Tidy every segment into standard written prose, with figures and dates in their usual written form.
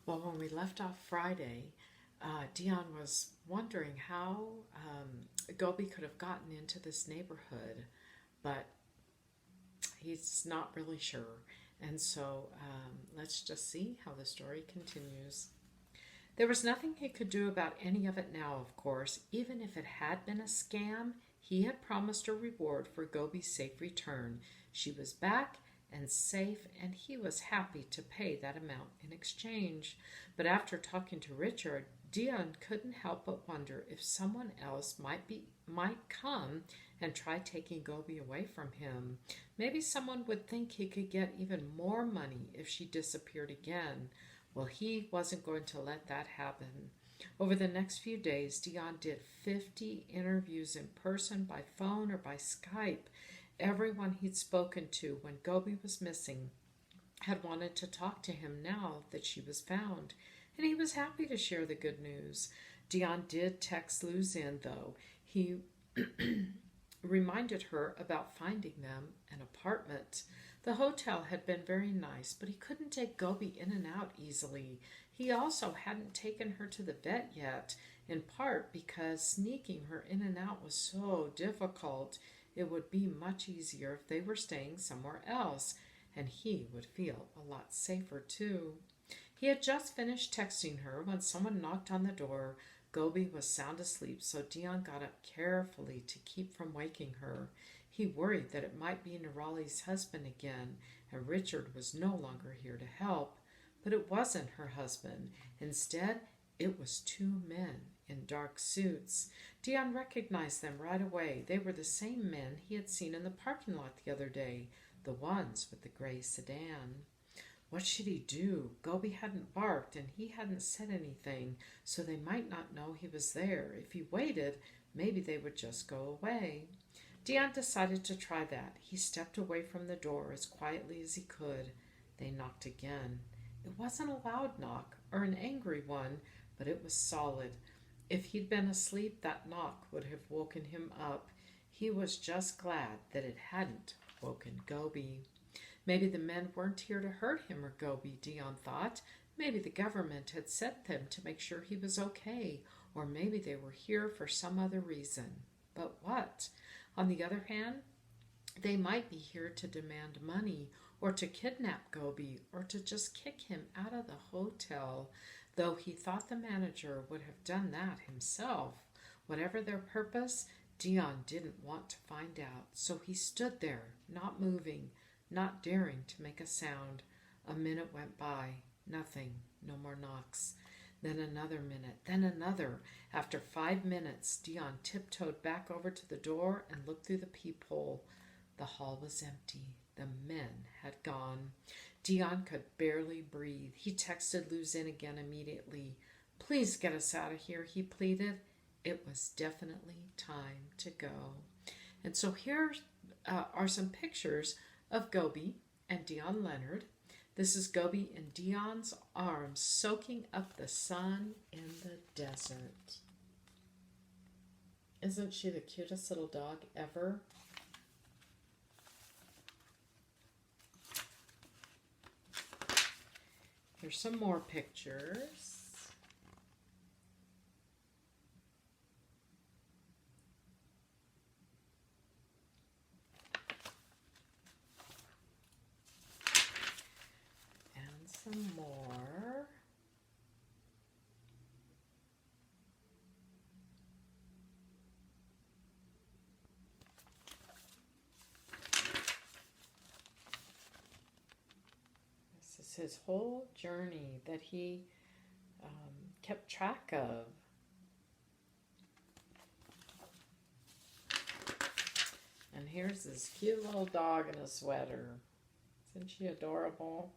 Well, when we left off Friday, Dion was wondering how Gobi could have gotten into this neighborhood, but he's not really sure. And so let's just see how the story continues. There was nothing he could do about any of it now, of course. Even if it had been a scam, he had promised a reward for Gobi's safe return. She was back and safe, and he was happy to pay that amount in exchange. But after talking to Richard, Dion couldn't help but wonder if someone else might come and try taking Gobi away from him. Maybe someone would think he could get even more money if she disappeared again. Well, he wasn't going to let that happen. Over the next few days, Dion did 50 interviews in person, by phone, or by Skype. Everyone he'd spoken to when Gobi was missing had wanted to talk to him now that she was found, and he was happy to share the good news. Dion did text Luzin, though. He reminded her about finding them an apartment. The hotel had been very nice, but he couldn't take Gobi in and out easily. He also hadn't taken her to the vet yet, in part because sneaking her in and out was so difficult. It would be much easier if they were staying somewhere else, and he would feel a lot safer too. He had just finished texting her when someone knocked on the door. Gobi was sound asleep, so Dion got up carefully to keep from waking her. He worried that it might be Nerali's husband again, and Richard was no longer here to help. But it wasn't her husband. Instead, it was two men in dark suits. Dion recognized them right away. They were the same men he had seen in the parking lot the other day, the ones with the gray sedan. What should he do? Gobi hadn't barked and he hadn't said anything, so they might not know he was there. If he waited, maybe they would just go away. Dion decided to try that. He stepped away from the door as quietly as he could. They knocked again. It wasn't a loud knock or an angry one, but it was solid. If he'd been asleep, that knock would have woken him up. He was just glad that it hadn't woken Gobi. Maybe the men weren't here to hurt him or Gobi, Dion thought. Maybe the government had sent them to make sure he was okay, or maybe they were here for some other reason. But what? On the other hand, they might be here to demand money, or to kidnap Gobi, or to just kick him out of the hotel, though he thought the manager would have done that himself. Whatever their purpose, Dion didn't want to find out, so he stood there, not moving, not daring to make a sound. A minute went by. Nothing. No more knocks. Then another minute. Then another. After 5 minutes, Dion tiptoed back over to the door and looked through the peephole. The hall was empty. The men had gone. Dion could barely breathe. He texted Luzin again immediately. "Please get us out of here," he pleaded. It was definitely time to go. And so here are some pictures of Gobi and Dion Leonard. This is Gobi in Dion's arms, soaking up the sun in the desert. Isn't she the cutest little dog ever? Here's some more pictures. And some more. This is his whole journey that he kept track of. And here's this cute little dog in a sweater. Isn't she adorable?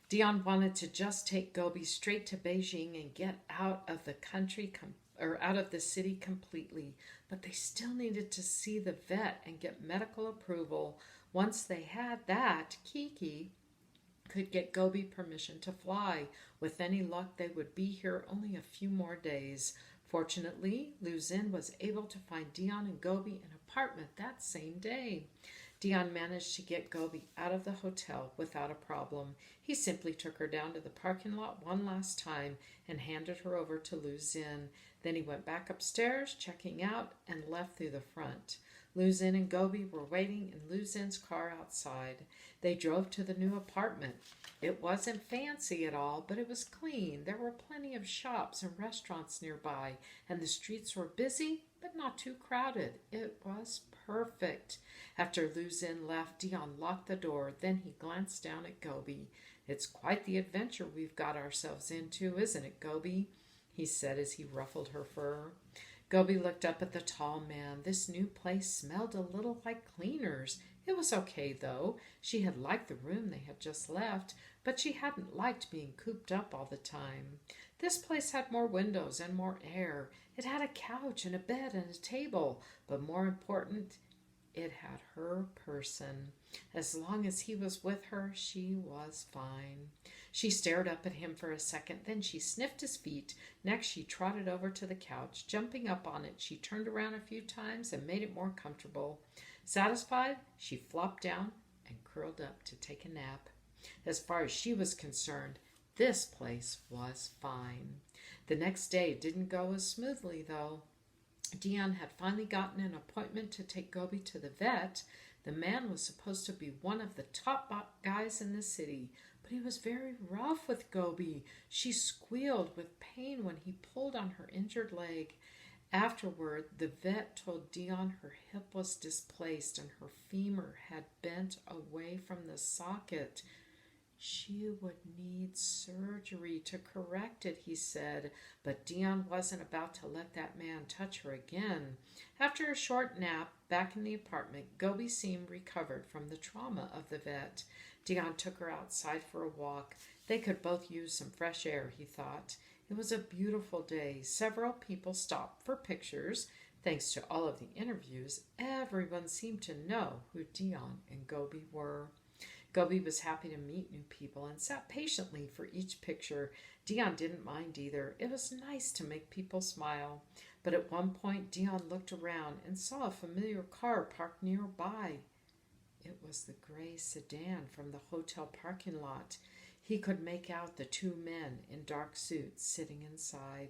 Dion wanted to just take Gobi straight to Beijing and get out of the country or out of the city completely, but they still needed to see the vet and get medical approval. Once they had that, Kiki could get Gobi permission to fly. With any luck, they would be here only a few more days. Fortunately, Luzin was able to find Dion and Gobi an apartment that same day. Dion managed to get Gobi out of the hotel without a problem. He simply took her down to the parking lot one last time and handed her over to Lu Zin. Then he went back upstairs, checking out, and left through the front. Lu Zin and Gobi were waiting in Lu Zin's car outside. They drove to the new apartment. It wasn't fancy at all, but it was clean. There were plenty of shops and restaurants nearby, and the streets were busy, but not too crowded. It was perfect. After Lu Zin left, Dion locked the door. Then he glanced down at Gobi. "It's quite the adventure we've got ourselves into, isn't it, Gobi?" he said as he ruffled her fur. Gobi looked up at the tall man. This new place smelled a little like cleaners. It was okay, though. She had liked the room they had just left, but she hadn't liked being cooped up all the time. This place had more windows and more air. It had a couch and a bed and a table, but more important, it had her person. As long as he was with her, she was fine. She stared up at him for a second, then she sniffed his feet. Next, she trotted over to the couch. Jumping up on it, she turned around a few times and made it more comfortable. Satisfied, she flopped down and curled up to take a nap. As far as she was concerned, this place was fine. The next day didn't go as smoothly, though. Dion had finally gotten an appointment to take Gobi to the vet. The man was supposed to be one of the top guys in the city, but he was very rough with Gobi. She squealed with pain when he pulled on her injured leg. Afterward, the vet told Dion her hip was displaced and her femur had bent away from the socket. She would need surgery to correct it, he said, but Dion wasn't about to let that man touch her again. After a short nap back in the apartment, Gobi seemed recovered from the trauma of the vet. Dion took her outside for a walk. They could both use some fresh air, he thought. It was a beautiful day. Several people stopped for pictures. Thanks to all of the interviews, everyone seemed to know who Dion and Gobi were. Gobi was happy to meet new people and sat patiently for each picture. Dion didn't mind either. It was nice to make people smile. But at one point, Dion looked around and saw a familiar car parked nearby. It was the gray sedan from the hotel parking lot. He could make out the two men in dark suits sitting inside.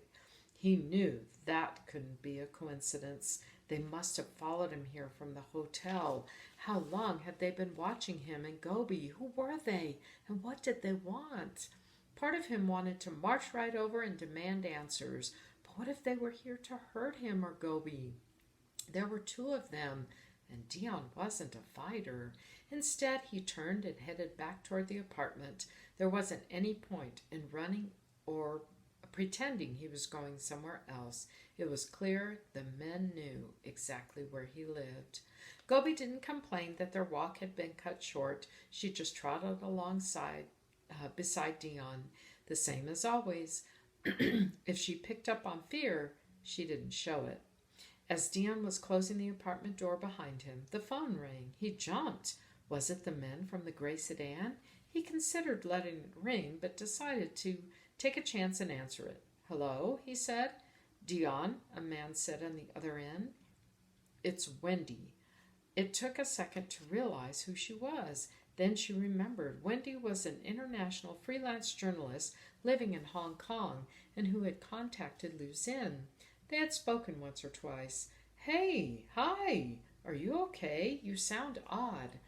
He knew that couldn't be a coincidence. They must have followed him here from the hotel. How long had they been watching him and Gobi? Who were they? And what did they want? Part of him wanted to march right over and demand answers. But what if they were here to hurt him or Gobi? There were two of them, and Dion wasn't a fighter. Instead, he turned and headed back toward the apartment. There wasn't any point in running or pretending he was going somewhere else. It was clear the men knew exactly where he lived. Gobi didn't complain that their walk had been cut short. She just trotted beside Dion, the same as always. If she picked up on fear, she didn't show it. As Dion was closing the apartment door behind him, the phone rang. He jumped. Was it the men from the gray sedan? He considered letting it ring, but decided to take a chance and answer it. "Hello," he said. "Dion," a man said on the other end. "It's Wendy." It took a second to realize who she was. Then she remembered. Wendy was an international freelance journalist living in Hong Kong and who had contacted Lu Zin. They had spoken once or twice. "Hey, hi, are you okay? You sound odd."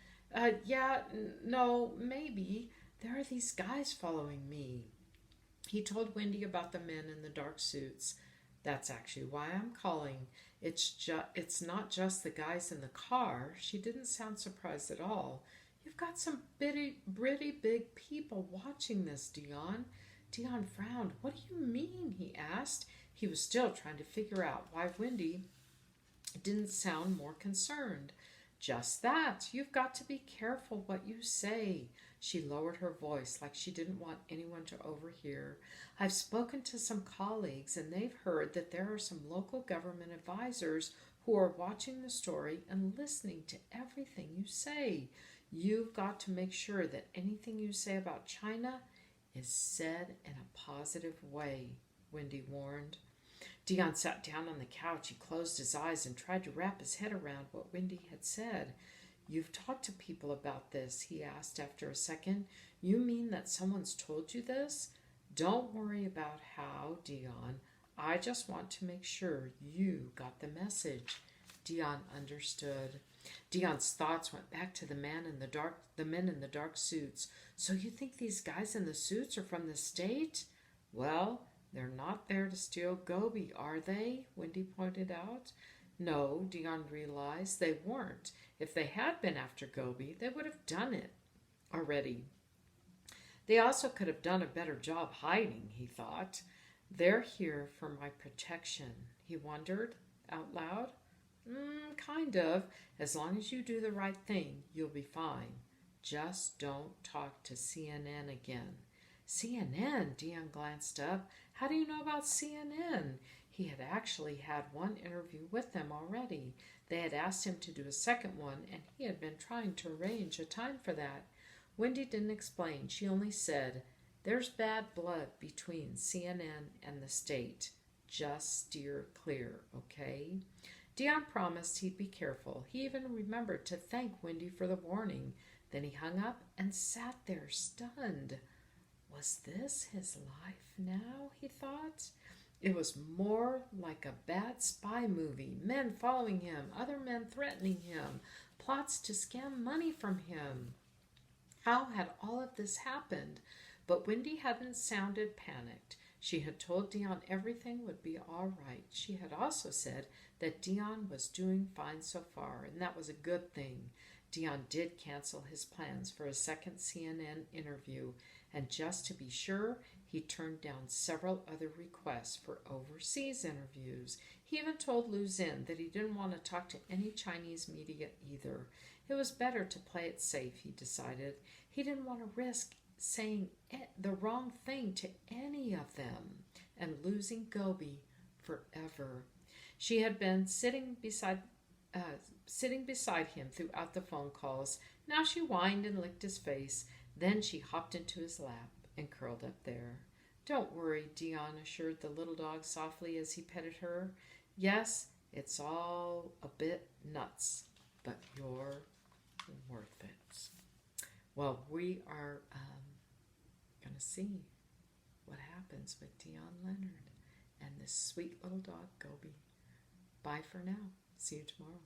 No, maybe. There are these guys following me." He told Wendy about the men in the dark suits. "That's actually why I'm calling. It's not just the guys in the car." She didn't sound surprised at all. "You've got some pretty big people watching this, Dion." Dion frowned. "What do you mean?" he asked. He was still trying to figure out why Wendy didn't sound more concerned. "Just that. You've got to be careful what you say." She lowered her voice like she didn't want anyone to overhear. "I've spoken to some colleagues and they've heard that there are some local government advisors who are watching the story and listening to everything you say. You've got to make sure that anything you say about China is said in a positive way," Wendy warned. Dion sat down on the couch. He closed his eyes and tried to wrap his head around what Wendy had said. You've talked to people about this, he asked after a second. You mean that someone's told you this? Don't worry about how, Dion. I just want to make sure you got the message. Dion understood. Dion's thoughts went back to the men in the dark suits. So you think these guys in the suits are from the state? Well, they're not there to steal Gobi, are they? Wendy pointed out. No, Dion realized they weren't. If they had been after Gobi, they would have done it already. They also could have done a better job hiding, he thought. They're here for my protection, he wondered out loud. Kind of. As long as you do the right thing, you'll be fine. Just don't talk to CNN again. CNN? Dion glanced up. How do you know about CNN? He had actually had one interview with them already. They had asked him to do a second one, and he had been trying to arrange a time for that. Wendy didn't explain. She only said, there's bad blood between CNN and the state. Just steer clear, okay? Dion promised he'd be careful. He even remembered to thank Wendy for the warning. Then he hung up and sat there stunned. Was this his life now, he thought? It was more like a bad spy movie. Men following him, other men threatening him, plots to scam money from him. How had all of this happened? But Wendy hadn't sounded panicked. She had told Dion everything would be all right. She had also said that Dion was doing fine so far, and that was a good thing. Dion did cancel his plans for a second CNN interview, and just to be sure, he turned down several other requests for overseas interviews. He even told Lu Xin that he didn't want to talk to any Chinese media either. It was better to play it safe, he decided. He didn't want to risk saying the wrong thing to any of them and losing Gobi forever. She had been sitting beside him throughout the phone calls. Now she whined and licked his face. Then she hopped into his lap and curled up there. Don't worry, Dion assured the little dog softly as he petted her. Yes, it's all a bit nuts, but you're worth it. Well, we are going to see what happens with Dion Leonard and this sweet little dog, Gobi. Bye for now. See you tomorrow.